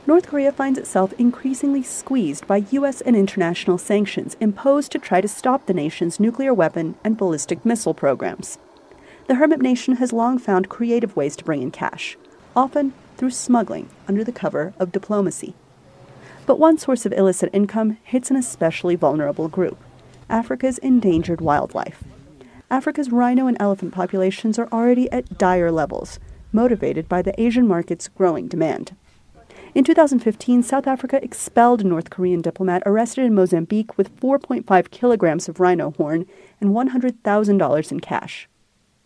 North Korea finds itself increasingly squeezed by U.S. and international sanctions imposed to try to stop the nation's nuclear weapon and ballistic missile programs. The hermit nation has long found creative ways to bring in cash, often through smuggling under the cover of diplomacy. But one source of illicit income hits an especially vulnerable group: Africa's endangered wildlife. Africa's rhino and elephant populations are already at dire levels, motivated by the Asian market's growing demand. In 2015, South Africa expelled a North Korean diplomat arrested in Mozambique with 4.5 kilograms of rhino horn and $100,000 in cash.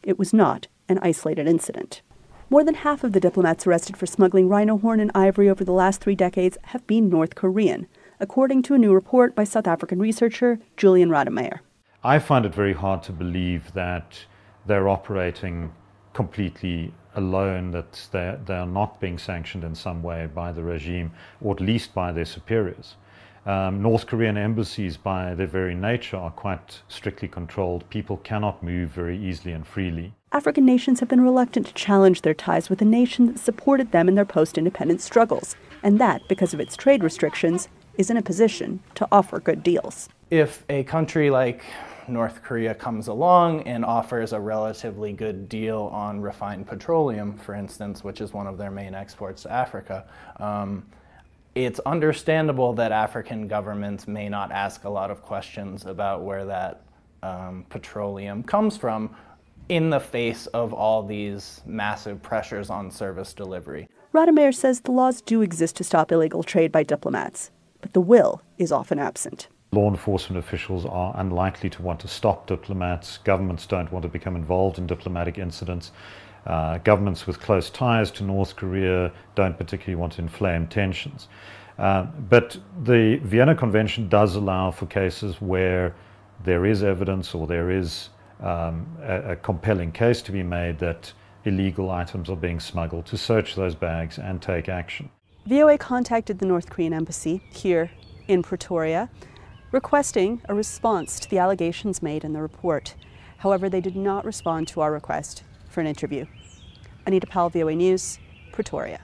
It was not an isolated incident. More than half of the diplomats arrested for smuggling rhino horn and ivory over the last 3 decades have been North Korean, according to a new report by South African researcher Julian Rademeyer. I find it very hard to believe that they're operating completely alone, that they are not being sanctioned in some way by the regime, or at least by their superiors. North Korean embassies, by their very nature, are quite strictly controlled. People cannot move very easily and freely. African nations have been reluctant to challenge their ties with a nation that supported them in their post-independence struggles, and that, because of its trade restrictions, is in a position to offer good deals. If a country like North Korea comes along and offers a relatively good deal on refined petroleum, for instance, which is one of their main exports to Africa, it's understandable that African governments may not ask a lot of questions about where that petroleum comes from in the face of all these massive pressures on service delivery. Rademeyer says the laws do exist to stop illegal trade by diplomats, but the will is often absent. Law enforcement officials are unlikely to want to stop diplomats. Governments don't want to become involved in diplomatic incidents. Governments with close ties to North Korea don't particularly want to inflame tensions. But the Vienna Convention does allow for cases where there is evidence or there is a compelling case to be made that illegal items are being smuggled, to search those bags and take action. VOA contacted the North Korean embassy here in Pretoria, requesting a response to the allegations made in the report. However, they did not respond to our request for an interview. Anita Powell, VOA News, Pretoria.